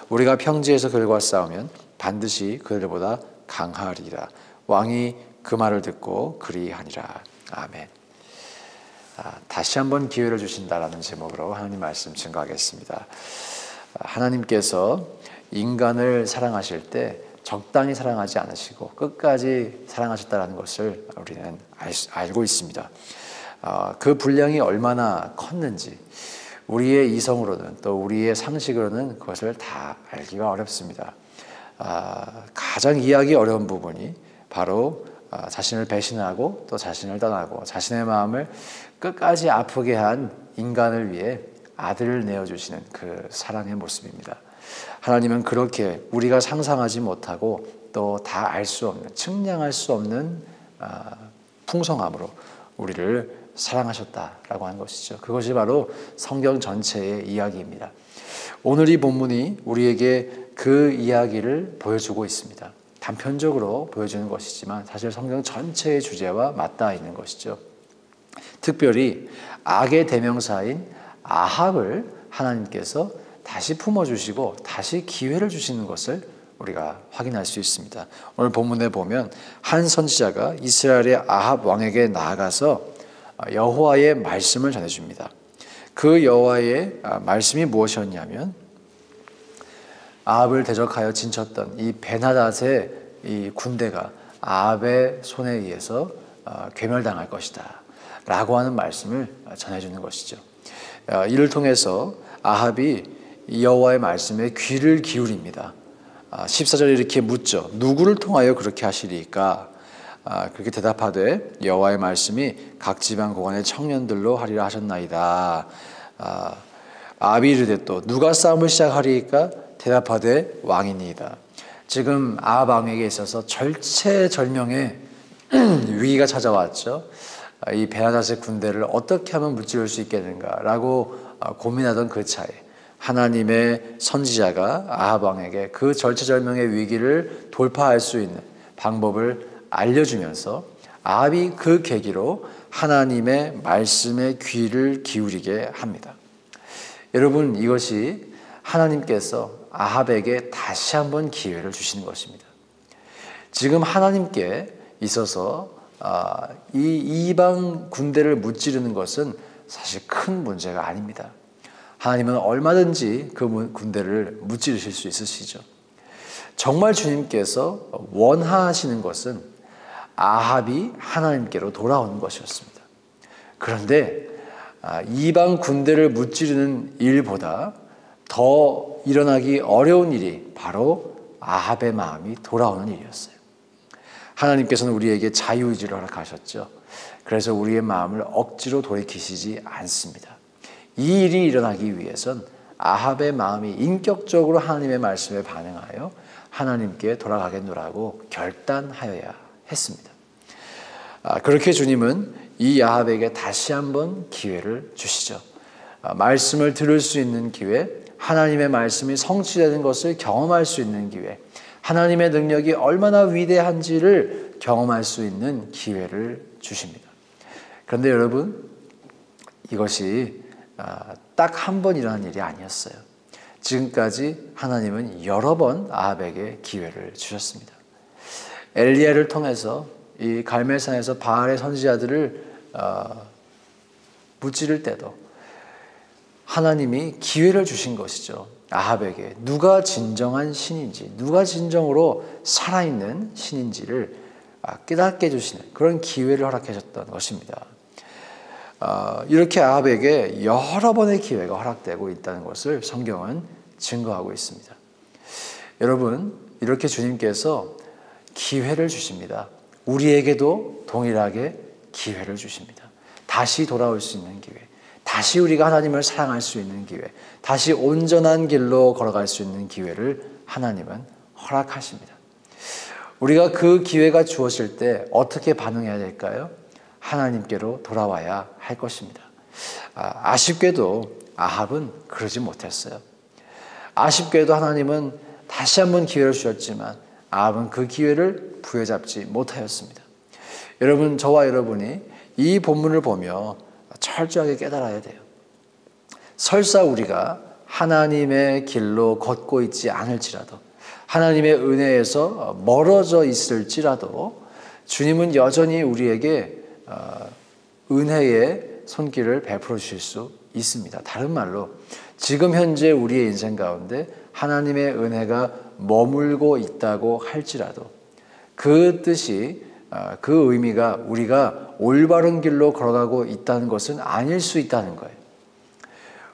우리가 평지에서 그들과 싸우면 반드시 그들보다 강하리라. 왕이 그 말을 듣고 그리하니라. 아멘. 다시 한번 기회를 주신다라는 제목으로 하나님 말씀 증거하겠습니다. 하나님께서 인간을 사랑하실 때 적당히 사랑하지 않으시고 끝까지 사랑하셨다는 것을 우리는 알고 있습니다. 그 분량이 얼마나 컸는지 우리의 이성으로는 또 우리의 상식으로는 그것을 다 알기가 어렵습니다. 가장 이해하기 어려운 부분이 바로 자신을 배신하고 또 자신을 떠나고 자신의 마음을 끝까지 아프게 한 인간을 위해 아들을 내어주시는 그 사랑의 모습입니다. 하나님은 그렇게 우리가 상상하지 못하고 또 다 알 수 없는, 측량할 수 없는 풍성함으로 우리를 사랑하셨다라고 하는 것이죠. 그것이 바로 성경 전체의 이야기입니다. 오늘 이 본문이 우리에게 그 이야기를 보여주고 있습니다. 단편적으로 보여주는 것이지만 사실 성경 전체의 주제와 맞닿아 있는 것이죠. 특별히 악의 대명사인 아합을 하나님께서 다시 품어주시고 다시 기회를 주시는 것을 우리가 확인할 수 있습니다. 오늘 본문에 보면 한 선지자가 이스라엘의 아합 왕에게 나아가서 여호와의 말씀을 전해줍니다. 그 여호와의 말씀이 무엇이었냐면 아합을 대적하여 진쳤던 이 베나닷의 이 군대가 아합의 손에 의해서 괴멸당할 것이다 라고 하는 말씀을 전해주는 것이죠. 이를 통해서 아합이 여호와의 말씀에 귀를 기울입니다. 14절에 이렇게 묻죠. 누구를 통하여 그렇게 하시리까? 그렇게 대답하되 여호와의 말씀이 각 지방 고관의 청년들로 하리라 하셨나이다. 아합이 이르되 또 누가 싸움을 시작하리까? 대답하되 왕이니이다. 지금 아합 왕에게 있어서 절체절명의 위기가 찾아왔죠. 이 베나닷의 군대를 어떻게 하면 무찌를 수 있겠는가라고 고민하던 그 차에 하나님의 선지자가 아합 왕에게 그 절체절명의 위기를 돌파할 수 있는 방법을 알려주면서 아합이 그 계기로 하나님의 말씀에 귀를 기울이게 합니다. 여러분, 이것이 하나님께서 아합에게 다시 한번 기회를 주시는 것입니다. 지금 하나님께 있어서 이 이방 군대를 무찌르는 것은 사실 큰 문제가 아닙니다. 하나님은 얼마든지 그 군대를 무찌르실 수 있으시죠. 정말 주님께서 원하시는 것은 아합이 하나님께로 돌아오는 것이었습니다. 그런데 이방 군대를 무찌르는 일보다 더 일어나기 어려운 일이 바로 아합의 마음이 돌아오는 일이었어요. 하나님께서는 우리에게 자유의지를 허락하셨죠. 그래서 우리의 마음을 억지로 돌이키시지 않습니다. 이 일이 일어나기 위해선 아합의 마음이 인격적으로 하나님의 말씀에 반응하여 하나님께 돌아가겠노라고 결단하여야 했습니다. 그렇게 주님은 이 아합에게 다시 한번 기회를 주시죠. 말씀을 들을 수 있는 기회, 하나님의 말씀이 성취되는 것을 경험할 수 있는 기회, 하나님의 능력이 얼마나 위대한지를 경험할 수 있는 기회를 주십니다. 그런데 여러분, 이것이 딱 한 번 일어난 일이 아니었어요. 지금까지 하나님은 여러 번 아합에게 기회를 주셨습니다. 엘리야를 통해서 이 갈멜산에서 바알의 선지자들을 무찌를 때도 하나님이 기회를 주신 것이죠. 아합에게 누가 진정한 신인지, 누가 진정으로 살아있는 신인지를 깨닫게 해주시는 그런 기회를 허락하셨던 것입니다. 이렇게 아합에게 여러 번의 기회가 허락되고 있다는 것을 성경은 증거하고 있습니다. 여러분, 이렇게 주님께서 기회를 주십니다. 우리에게도 동일하게 기회를 주십니다. 다시 돌아올 수 있는 기회, 다시 우리가 하나님을 사랑할 수 있는 기회, 다시 온전한 길로 걸어갈 수 있는 기회를 하나님은 허락하십니다. 우리가 그 기회가 주어질 때 어떻게 반응해야 될까요? 하나님께로 돌아와야 할 것입니다. 아쉽게도 아합은 그러지 못했어요. 아쉽게도 하나님은 다시 한번 기회를 주셨지만 아합은 그 기회를 부여잡지 못하였습니다. 여러분, 저와 여러분이 이 본문을 보며 철저하게 깨달아야 돼요. 설사 우리가 하나님의 길로 걷고 있지 않을지라도, 하나님의 은혜에서 멀어져 있을지라도 주님은 여전히 우리에게 은혜의 손길을 베풀어 주실 수 있습니다. 다른 말로 지금 현재 우리의 인생 가운데 하나님의 은혜가 머물고 있다고 할지라도 그 뜻이, 그 의미가 우리가 올바른 길로 걸어가고 있다는 것은 아닐 수 있다는 거예요.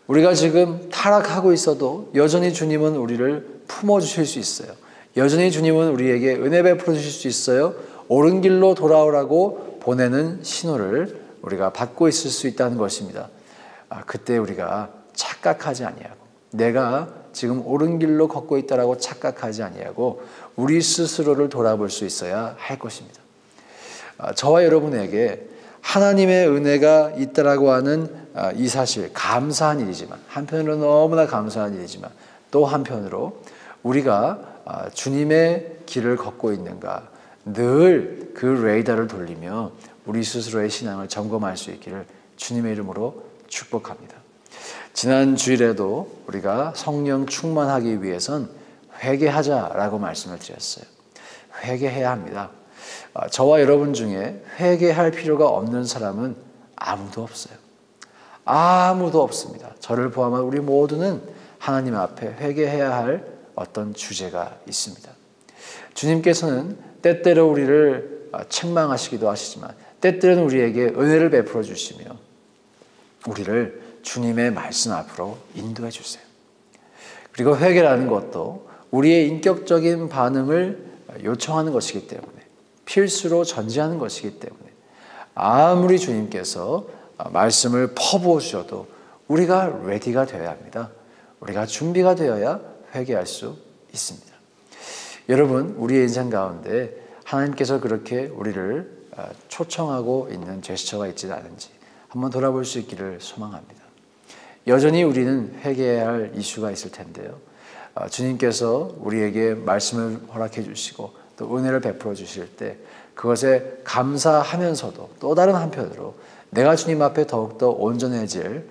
우리가 지금 타락하고 있어도 여전히 주님은 우리를 품어주실 수 있어요. 여전히 주님은 우리에게 은혜 베풀어 주실 수 있어요. 옳은 길로 돌아오라고 보내는 신호를 우리가 받고 있을 수 있다는 것입니다. 그때 우리가 착각하지 아니하고, 내가 지금 옳은 길로 걷고 있다라고 착각하지 아니하고 우리 스스로를 돌아볼 수 있어야 할 것입니다. 저와 여러분에게 하나님의 은혜가 있다라고 하는 이 사실, 감사한 일이지만, 한편으로 너무나 감사한 일이지만 또 한편으로 우리가 주님의 길을 걷고 있는가, 늘 그 레이더를 돌리며 우리 스스로의 신앙을 점검할 수 있기를 주님의 이름으로 축복합니다. 지난 주일에도 우리가 성령 충만하기 위해선 회개하자라고 말씀을 드렸어요. 회개해야 합니다. 저와 여러분 중에 회개할 필요가 없는 사람은 아무도 없어요. 아무도 없습니다. 저를 포함한 우리 모두는 하나님 앞에 회개해야 할 어떤 주제가 있습니다. 주님께서는 때때로 우리를 책망하시기도 하시지만 때때로는 우리에게 은혜를 베풀어 주시며 우리를 주님의 말씀 앞으로 인도해 주세요. 그리고 회개라는 것도 우리의 인격적인 반응을 요청하는 것이기 때문에, 필수로 전제하는 것이기 때문에 아무리 주님께서 말씀을 퍼부어 주셔도 우리가 레디가 되어야 합니다. 우리가 준비가 되어야 회개할 수 있습니다. 여러분, 우리의 인생 가운데 하나님께서 그렇게 우리를 초청하고 있는 제스처가 있지 않은지 한번 돌아볼 수 있기를 소망합니다. 여전히 우리는 회개해야 할 이슈가 있을 텐데요. 주님께서 우리에게 말씀을 허락해 주시고 또 은혜를 베풀어 주실 때 그것에 감사하면서도 또 다른 한편으로 내가 주님 앞에 더욱더 온전해질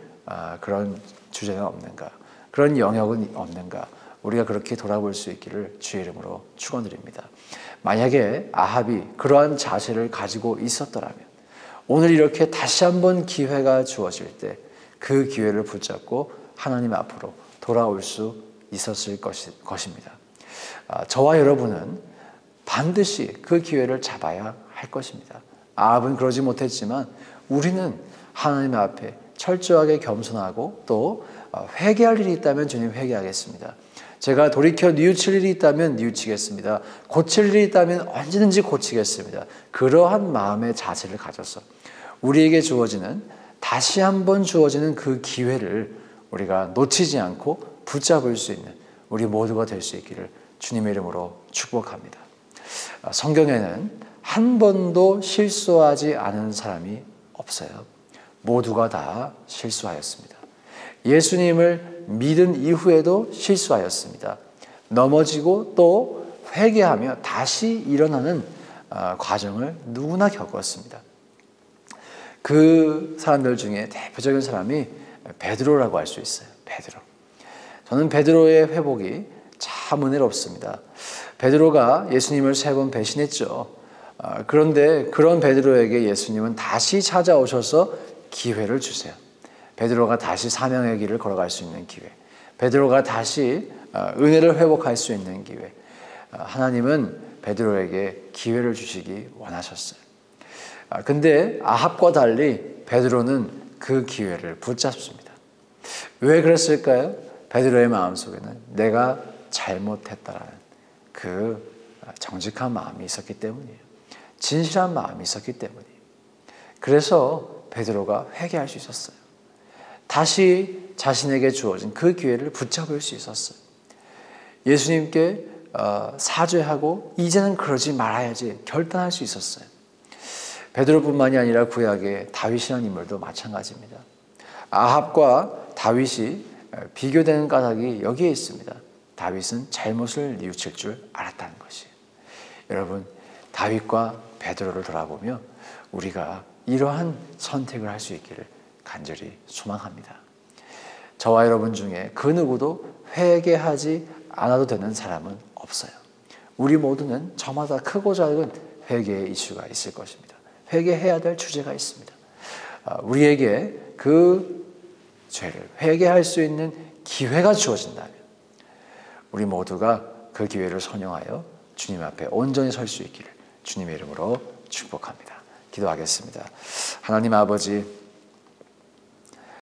그런 주제는 없는가, 그런 영역은 없는가, 우리가 그렇게 돌아볼 수 있기를 주의 이름으로 축원드립니다. 만약에 아합이 그러한 자세를 가지고 있었더라면 오늘 이렇게 다시 한번 기회가 주어질 때 그 기회를 붙잡고 하나님 앞으로 돌아올 수 있었을 것입니다. 저와 여러분은 반드시 그 기회를 잡아야 할 것입니다. 아합은 그러지 못했지만 우리는 하나님 앞에 철저하게 겸손하고 또 회개할 일이 있다면 주님 회개하겠습니다. 제가 돌이켜 뉘우칠 일이 있다면 뉘우치겠습니다. 고칠 일이 있다면 언제든지 고치겠습니다. 그러한 마음의 자세를 가져서 우리에게 주어지는, 다시 한번 주어지는 그 기회를 우리가 놓치지 않고 붙잡을 수 있는 우리 모두가 될 수 있기를 주님의 이름으로 축복합니다. 성경에는 한 번도 실수하지 않은 사람이 없어요. 모두가 다 실수하였습니다. 예수님을 믿은 이후에도 실수하였습니다. 넘어지고 또 회개하며 다시 일어나는 과정을 누구나 겪었습니다. 그 사람들 중에 대표적인 사람이 베드로라고 할 수 있어요. 베드로. 저는 베드로의 회복이 참 은혜롭습니다. 베드로가 예수님을 3번 배신했죠. 그런데 그런 베드로에게 예수님은 다시 찾아오셔서 기회를 주세요. 베드로가 다시 사명의 길을 걸어갈 수 있는 기회, 베드로가 다시 은혜를 회복할 수 있는 기회, 하나님은 베드로에게 기회를 주시기 원하셨어요. 근데 아합과 달리 베드로는 그 기회를 붙잡습니다. 왜 그랬을까요? 베드로의 마음속에는 내가 잘못했다라는 그 정직한 마음이 있었기 때문이에요. 진실한 마음이 있었기 때문이에요. 그래서 베드로가 회개할 수 있었어요. 다시 자신에게 주어진 그 기회를 붙잡을 수 있었어요. 예수님께 사죄하고 이제는 그러지 말아야지 결단할 수 있었어요. 베드로뿐만이 아니라 구약의 다윗이라는 인물도 마찬가지입니다. 아합과 다윗이 비교되는 까닭이 여기에 있습니다. 다윗은 잘못을 뉘우칠 줄 알았다는 것이에요. 여러분, 다윗과 베드로를 돌아보며 우리가 이러한 선택을 할 수 있기를 간절히 소망합니다. 저와 여러분 중에 그 누구도 회개하지 않아도 되는 사람은 없어요. 우리 모두는 저마다 크고 작은 회개의 이슈가 있을 것입니다. 회개해야 될 주제가 있습니다. 우리에게 그 죄를 회개할 수 있는 기회가 주어진다면 우리 모두가 그 기회를 선용하여 주님 앞에 온전히 설 수 있기를 주님의 이름으로 축복합니다. 기도하겠습니다. 하나님 아버지,